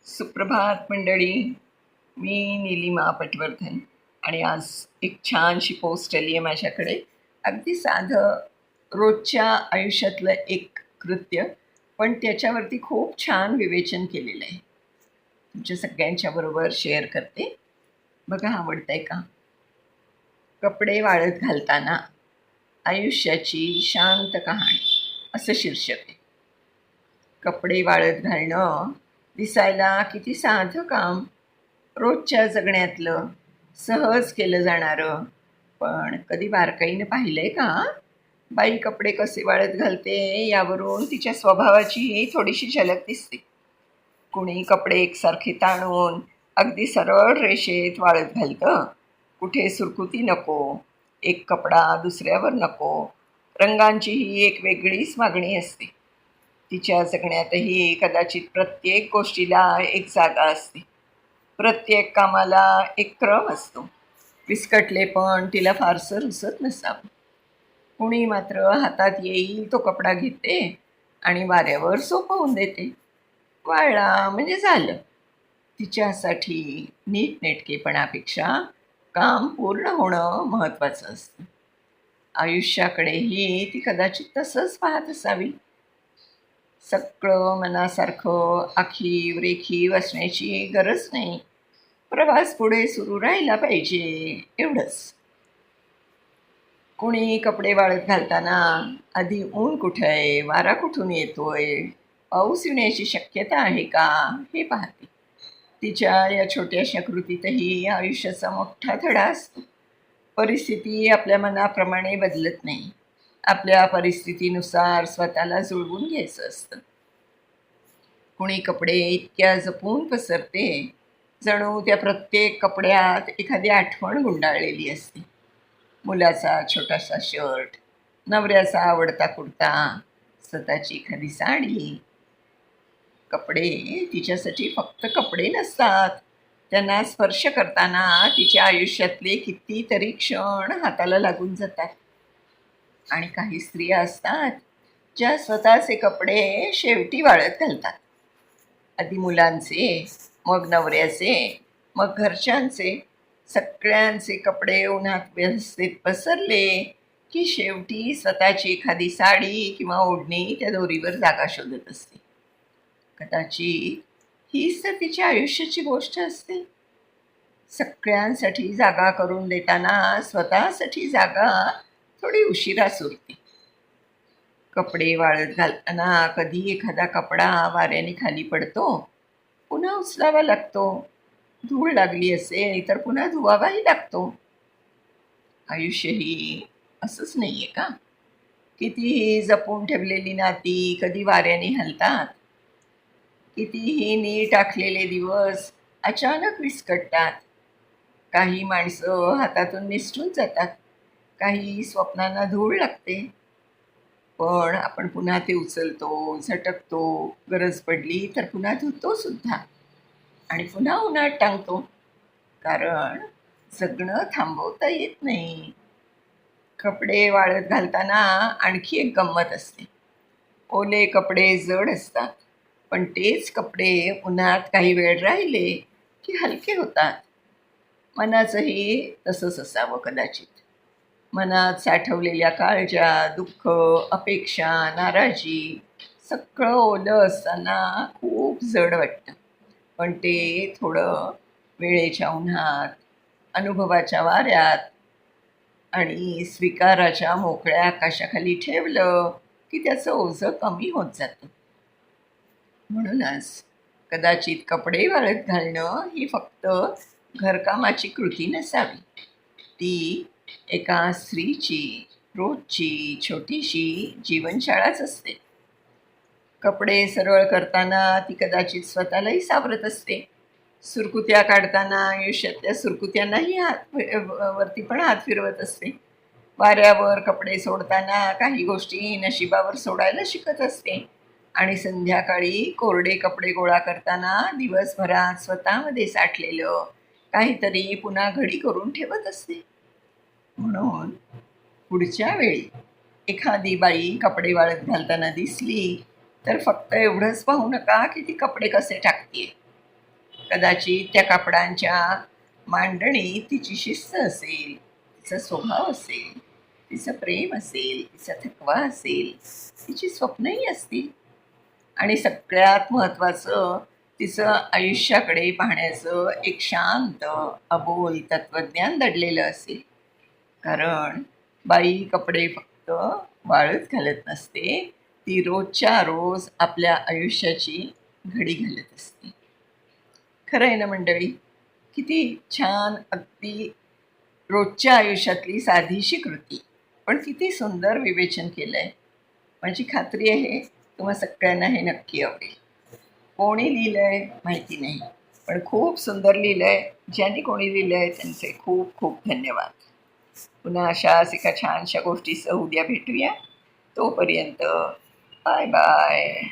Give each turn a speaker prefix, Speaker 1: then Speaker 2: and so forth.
Speaker 1: सुप्रभात मंडळी. मी नीलिमा पटवर्धन आणि आज एक छानशी पोस्ट आली आहे माझ्याकडे. अगदी साधं रोजच्या आयुष्यातलं एक कृत्य, पण त्याच्यावरती खूप छान विवेचन केलेलं आहे. तुमच्या सगळ्यांच्या बरोबर शेअर करते. बघा, आवडतंय का? कपडे वाळत घालताना आयुष्याची शांत कहाणी, असं शीर्षक आहे. कपडे वाळत घालणं दिसायला किती साधं काम, रोजच्या जगण्यातलं सहज केलं जाणारं. पण कधी बारकाईनं पाहिलंय का? बाई कपडे कसे वाळत घालते यावरून तिच्या स्वभावाची थोडीशी झलक दिसते. कुणी कपडे एकसारखे ताणून अगदी सरळ रेषेत वाळत घालतं. कुठे सुरकुती नको, एक कपडा दुसऱ्यावर नको. रंगांची ही एक वेगळीच मागणी असते. तिच्या जगण्यातही कदाचित प्रत्येक गोष्टीला एक जागा असते. प्रत्येक कामाला एक क्रम असतो. विस्कटले पण तिला फारसं रुसत नसावं. कुणी मात्र हातात येईल तो कपडा घेते आणि वाऱ्यावर सोपवून देते. वाळला म्हणजे झालं. तिच्यासाठी नीटनेटकेपणापेक्षा काम पूर्ण होणं महत्त्वाचं असतं. आयुष्याकडेही ती कदाचित तसंच पाहत असावी. सगळं मनासारखं आखीव रेखीव असण्याची गरज नाही. प्रवास पुढे सुरू राहिला पाहिजे, एवढंच. कुणी कपडे वाळत घालताना आधी ऊन कुठं आहे, वारा कुठून येतोय, पाऊस येण्याची शक्यता आहे का, हे पाहते. तिच्या या छोट्याशा कृतीतही आयुष्याचा मोठा धडा असतो. परिस्थिती आपल्या मनाप्रमाणे बदलत नाही. आपल्या परिस्थितीनुसार स्वतःला जुळवून घ्यायचं असतं. कुणी कपडे इतक्या जपून पसरते, जणू त्या प्रत्येक कपड्यात एखादी आठवण गुंडाळलेली असते. मुलाचा छोटासा शर्ट, नवऱ्याचा आवडता कुर्ता, स्वतःची एखादी साडी. कपडे तिच्यासाठी फक्त कपडे नसतात. त्यांना स्पर्श करताना तिच्या आयुष्यातले कितीतरी क्षण हाताला लागून जातात. आणि काही स्त्रिया असतात ज्या स्वतःचे कपडे शेवटी वाळत घालतात. आधी मुलांचे, मग नवऱ्याचे, मग घरच्यांचे. सगळ्यांचे कपडे उन्हात व्यवस्थित पसरले की शेवटी स्वतःची एखादी साडी किंवा ओढणी त्या दोरीवर जागा शोधत असते. कदाचित हीच तर तिच्या आयुष्याची गोष्ट असते. सगळ्यांसाठी जागा करून देताना स्वतःसाठी जागा थोडी उशिरा सुरते. कपडे वाळत घालताना कधी एखादा कपडा वाऱ्याने खाली पडतो, पुन्हा उचलावा लागतो. धूळ लागली असेल तर पुन्हा धुवावाही लागतो. आयुष्यही असंच नाही आहे का? कितीही जपून ठेवलेली नाती कधी वाऱ्याने हलतात. कितीही नीट आखलेले दिवस अचानक विस्कटतात. काही माणसं हातातून निसटून जातात. काही स्वप्नांना धूळ लागते. पण आपण पुन्हा ते उचलतो, झटकतो, गरज पडली तर पुन्हा धुतो सुद्धा आणि पुन्हा उन्हात टांगतो. कारण जगणं थांबवता येत नाही. कपडे वाळत घालताना आणखी एक गंमत असते. ओले कपडे जड असतात, पण तेच कपडे उन्हात काही वेळ राहिले की हलके होतात. मनाचंही तसंच असावं कदाचित. मनात साठवलेल्या काळज्या, दुःख, अपेक्षा, नाराजी सगळं ओलं असताना खूप जड वाटतं. पण ते थोडं वेळेच्या उन्हात, अनुभवाच्या वाऱ्यात आणि स्वीकाराच्या मोकळ्या आकाशाखाली ठेवलं की त्याचं ओझं कमी होत जातं. म्हणूनच कदाचित कपडे वाळत घालणं ही फक्त घरकामाची कृती नसावी. ती एका स्त्रीची रोजची छोटीशी जीवनशाळाच असते. कपडे सरळ करताना ती कदाचित स्वतःलाही सावरत असते. सुरकुत्या काढताना आयुष्यातल्या सुरकुत्यांनाही वरती पण हात फिरवत असते. वाऱ्यावर कपडे सोडताना काही गोष्टी नशिबावर सोडायला शिकत असते. आणि संध्याकाळी कोरडे कपडे गोळा करताना दिवसभरात स्वतःमध्ये साठलेलं काहीतरी पुन्हा घडी करून ठेवत असते. म्हणून पुढच्या वेळी एखादी बाई कपडे वाळत घालताना दिसली तर फक्त एवढंच पाहू नका की ती कपडे कसे टाकते. कदाचित त्या कापडांच्या मांडणीत तिची शिस्त असेल, तिचा स्वभाव असेल, तिचं प्रेम असेल, तिचा थकवा असेल, तिची स्वप्नही असतील आणि सगळ्यात महत्त्वाचं तिचं आयुष्याकडे पाहण्याचं एक शांत अबोल तत्त्वज्ञान दडलेलं असेल. कारण बाई कपडे फक्त वाळत घालत नसते, ती रोजच्या रोज आपल्या आयुष्याची घडी घालत असते. खरं आहे ना मंडळी? किती छान, अगदी रोजच्या आयुष्यातली साधीशी कृती, पण किती सुंदर विवेचन केलं आहे. माझी खात्री आहे तुम्हा सगळ्यांना हे नक्की आवडेल. कोणी लिहिलं आहे माहिती नाही, पण खूप सुंदर लिहिलं आहे. ज्यांनी कोणी लिहिलं आहे त्यांचे खूप खूप धन्यवाद. पुन्हा अशाच एका छानशा गोष्टीसह उद्या भेटूया. तोपर्यंत बाय बाय.